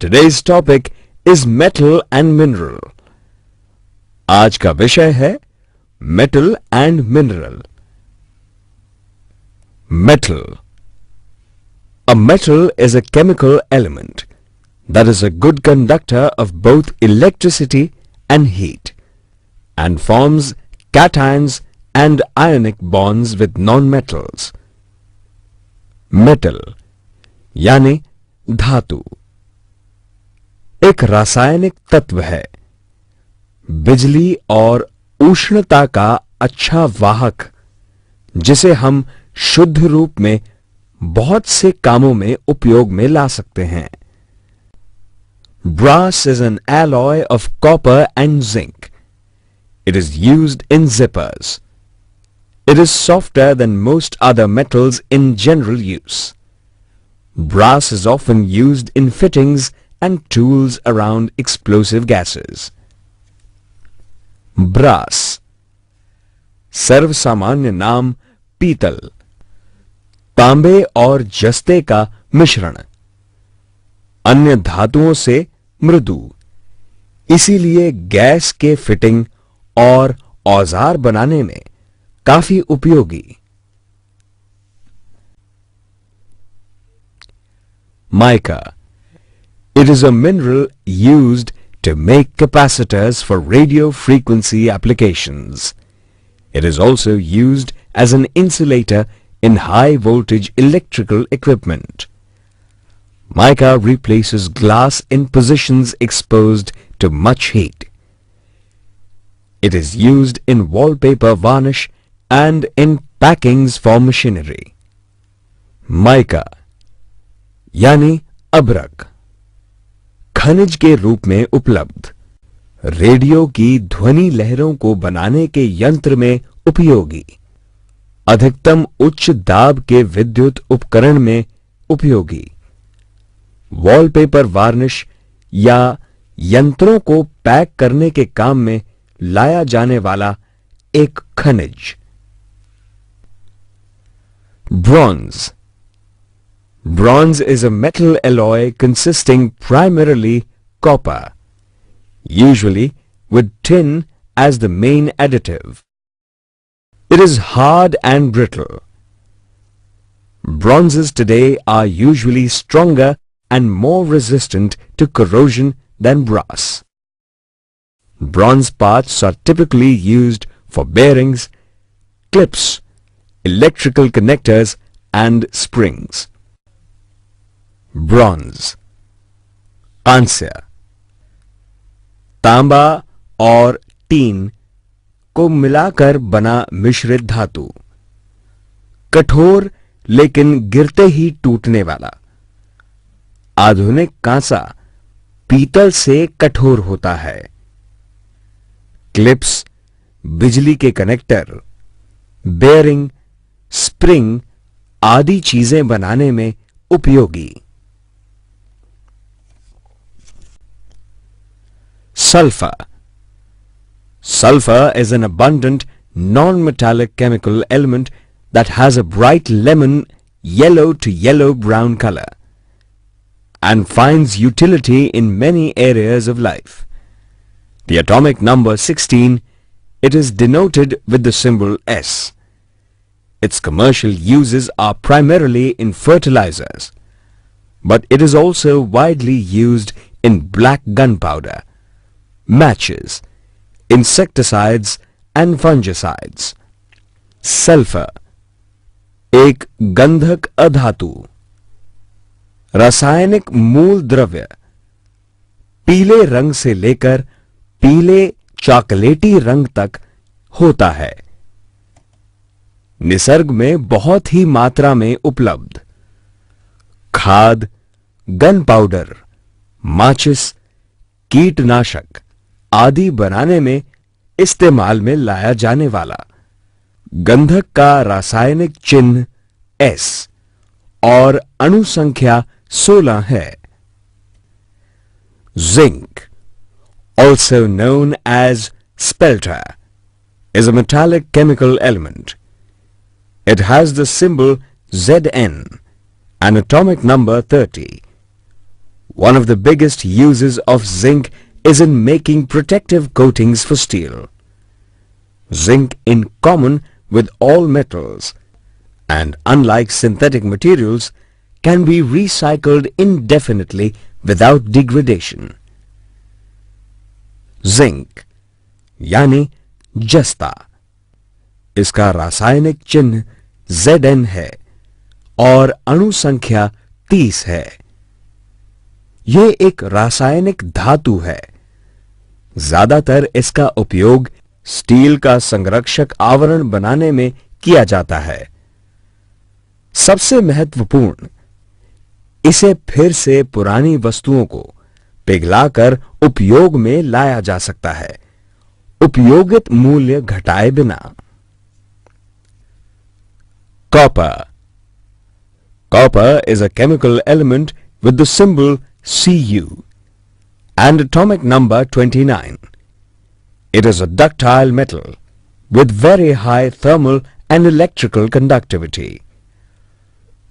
Today's topic is metal and mineral. आज का विषय है metal and mineral. Metal. A metal is a chemical element that is a good conductor of both electricity and heat and forms cations and ionic bonds with non-metals. Metal यानी धातु एक रासायनिक तत्व है, बिजली और उष्णता का अच्छा वाहक, जिसे हम शुद्ध रूप में बहुत से कामों में उपयोग में ला सकते हैं. Brass is an alloy of copper and zinc. It is used in zippers. It is softer than most other metals in general use. Brass is often used in fittings and tools around explosive gases. Brass. सर्वसामान्य नाम पीतल, तांबे और जस्ते का मिश्रण, अन्य धातुओं से मृदु, इसीलिए गैस के फिटिंग और औजार बनाने में काफी उपयोगी. Mica. It is a mineral used to make capacitors for radio frequency applications. It is also used as an insulator in high voltage electrical equipment. Mica replaces glass in positions exposed to much heat. It is used in wallpaper varnish and in packings for machinery. Mica यानी अभ्रक, खनिज के रूप में उपलब्ध, radio की ध्वनि लहरों को बनाने के यंत्र में उपयोगी, अधिकतम उच्च दाब के विद्युत उपकरण में उपयोगी, वॉलपेपर वार्निश या यंत्रों को पैक करने के काम में लाया जाने वाला एक खनिज. Bronze. Bronze is a metal alloy consisting primarily copper, usually with tin as the main additive. It is hard and brittle. Bronzes today are usually stronger and more resistant to corrosion than brass. Bronze parts are typically used for bearings, clips, electrical connectors and springs. Bronze. कांस्य, तांबा और tin को मिलाकर बना मिश्रित धातु, कठोर लेकिन गिरते ही टूटने वाला. आधुनिक कांसा पीतल से कठोर होता है. क्लिप्स, बिजली के कनेक्टर, बेयरिंग, स्प्रिंग आदि चीजें बनाने में उपयोगी. Sulfur. Sulfur is an abundant non-metallic chemical element that has a bright lemon yellow to yellow-brown color and finds utility in many areas of life. The atomic number 16, it is denoted with the symbol S. Its commercial uses are primarily in fertilizers, but it is also widely used in black gunpowder, matches, insecticides and fungicides. Sulfur एक गंधक अधातु, रासायनिक मूल द्रव्य, पीले रंग से लेकर पीले चॉकलेटी रंग तक होता है. निसर्ग में बहुत ही मात्रा में उपलब्ध. खाद, गन पाउडर, माचिस, कीटनाशक आदि बनाने में इस्तेमाल में लाया जाने वाला गंधक का रासायनिक चिन्ह S और अणु संख्या 16 है. Zinc, also known as spelter, is a metallic chemical element. It has the symbol Zn and atomic number 30. One of the biggest uses of zinc is in making protective coatings for steel. Zinc, in common with all metals, and unlike synthetic materials, can be recycled indefinitely without degradation. Zinc यानी जस्ता, इसका रासायनिक चिन्ह Zn है और अणु संख्या 30 है। यह एक रासायनिक धातु है। ज्यादातर इसका उपयोग स्टील का संरक्षक आवरण बनाने में किया जाता है। सबसे महत्वपूर्ण, इसे फिर से पुरानी वस्तुओं को पिघलाकर उपयोग में लाया जा सकता है, उपयोगित मूल्य घटाए बिना। Copper. Copper is a chemical element with the symbol Cu and atomic number 29. It is a ductile metal with very high thermal and electrical conductivity.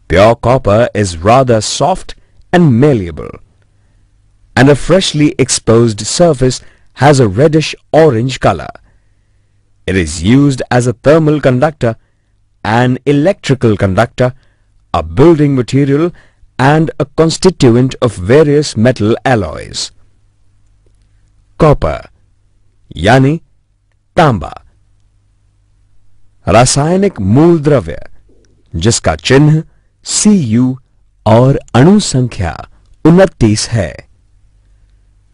Pure copper is rather soft and malleable, and a freshly exposed surface has a reddish-orange color. It is used as a thermal conductor, an electrical conductor, a building material, and a constituent of various metal alloys. Copper यानी तांबा, रासायनिक मूल द्रव्य जिसका चिन्ह Cu और अणु संख्या 29 है।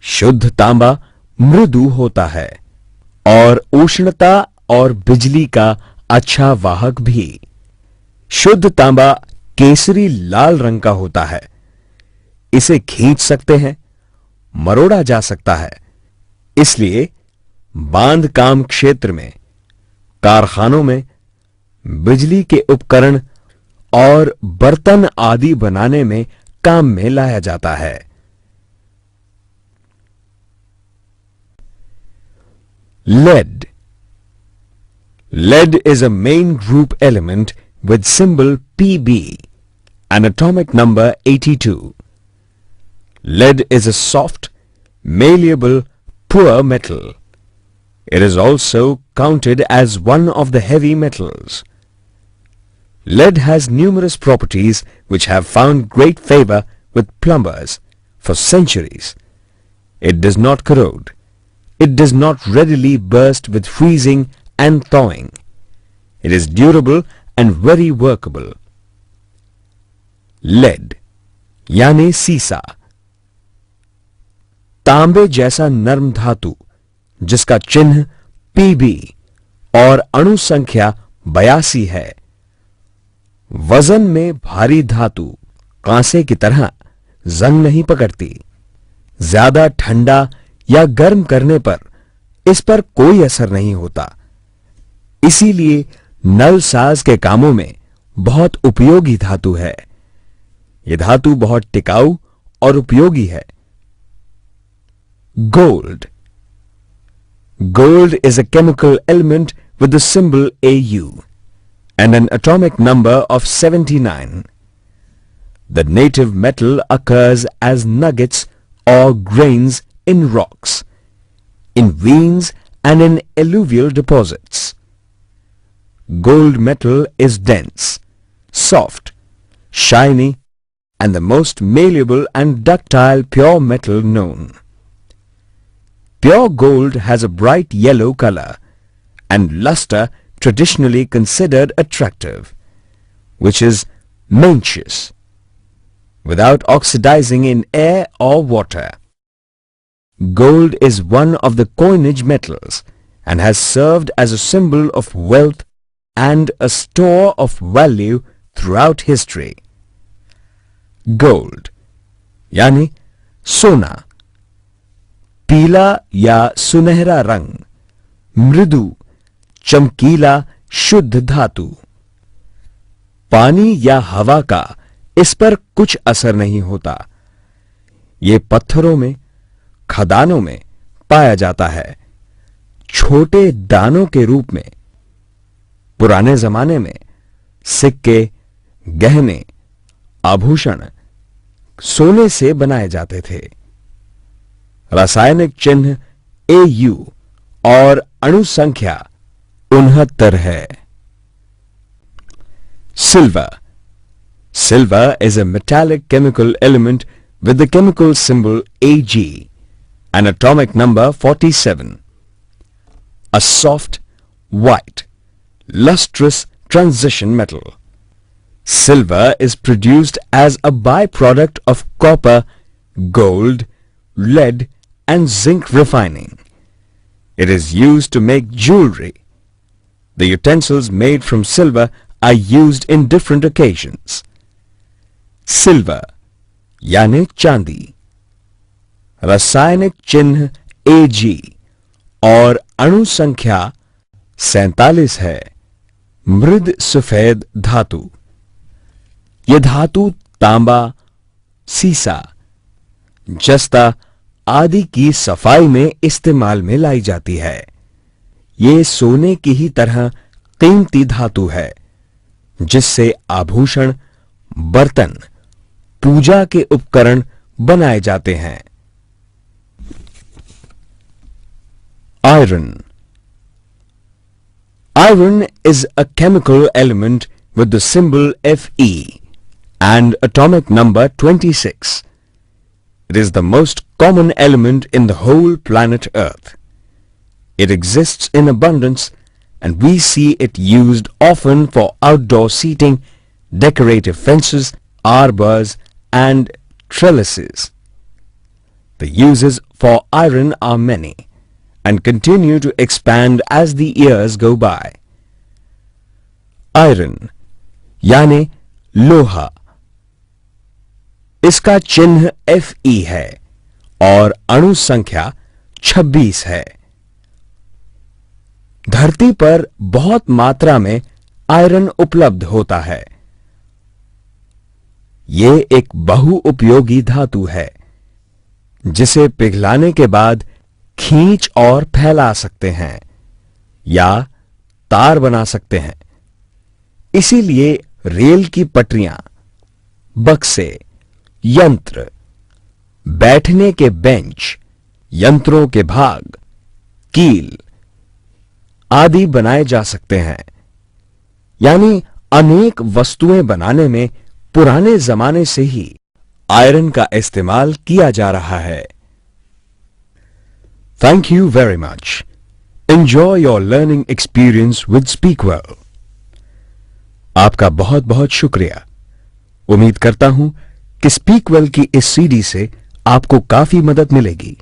शुद्ध तांबा मृदु होता है और उष्णता और बिजली का अच्छा वाहक भी। शुद्ध तांबा केसरी लाल रंग का होता है। इसे खींच सकते हैं, मरोड़ा जा सकता है। इसलिए बांध काम क्षेत्र में, कारखानों में, बिजली के उपकरण और बर्तन आदि बनाने में काम में लाया जाता है। Lead. Lead is a main group element with symbol Pb and atomic number 82. Lead is a soft, malleable, poor metal. It is also counted as one of the heavy metals. Lead has numerous properties which have found great favor with plumbers for centuries. It does not corrode. It does not readily burst with freezing and thawing. It is durable and very workable. Lead यानी सीसा, तांबे जैसा नर्म धातु जिसका चिन्ह Pb और अणु संख्या 82 है। वजन में भारी धातु कांसे की तरह जंग नहीं पकड़ती। ज्यादा ठंडा या गर्म करने पर इस पर कोई असर नहीं होता। इसीलिए नल साज के कामों में बहुत उपयोगी धातु है। यह धातु बहुत टिकाऊ और उपयोगी है। Gold. Gold is a chemical element with the symbol Au and an atomic number of 79. The native metal occurs as nuggets or grains in rocks, in veins and in alluvial deposits. Gold metal is dense, soft, shiny, and the most malleable and ductile pure metal known. Pure gold has a bright yellow color and luster traditionally considered attractive, which is mencious, without oxidizing in air or water. Gold is one of the coinage metals and has served as a symbol of wealth and a store of value throughout history. Gold यानी सोना, पीला या सुनहरा रंग, मृदु, चमकीला, शुद्ध धातु। पानी या हवा का इस पर कुछ असर नहीं होता। ये पत्थरों में, खदानों में पाया जाता है, छोटे दानों के रूप में। पुराने जमाने में सिक्के, गहने, आभूषण, सोने से बनाए जाते थे। रासायनिक चिन्ह AU और अणु संख्या 69 है। Silver. Silver is a metallic chemical element with the chemical symbol Ag and atomic number 47. A soft, white, lustrous transition metal. Silver is produced as a byproduct of copper, gold, lead and zinc refining. It is used to make jewelry. The utensils made from silver are used in different occasions. Silver यानी चांदी, रासायनिक चिन्ह Ag और अणु संख्या 47 है। मृद सफेद धातु। यह धातु तांबा, सीसा, जस्ता आदि की सफाई में इस्तेमाल में लाई जाती है। ये सोने की ही तरह कीमती धातु है जिससे आभूषण, बर्तन, पूजा के उपकरण बनाए जाते हैं। Iron. Iron is a chemical element with the symbol Fe and atomic number 26. It is the most common element in the whole planet Earth. It exists in abundance and we see it used often for outdoor seating, decorative fences, arbors and trellises. The uses for iron are many and continue to expand as the years go by. Iron यानी लोहा, इसका चिन्ह Fe है और अणु संख्या 26 है। धरती पर बहुत मात्रा में आयरन उपलब्ध होता है। यह एक बहुउपयोगी धातु है जिसे पिघलाने के बाद खींच और फैला सकते हैं या तार बना सकते हैं। इसीलिए रेल की पटरियां, बक्से, यंत्र, बैठने के बेंच, यंत्रों के भाग, कील आदि बनाए जा सकते हैं। यानी अनेक वस्तुएं बनाने में पुराने जमाने से ही आयरन का इस्तेमाल किया जा रहा है। Thank you very much. Enjoy your learning experience with Speakwell. आपका बहुत बहुत शुक्रिया। उम्मीद करता हूं कि Speakwell की इस सीडी से आपको काफी मदद मिलेगी।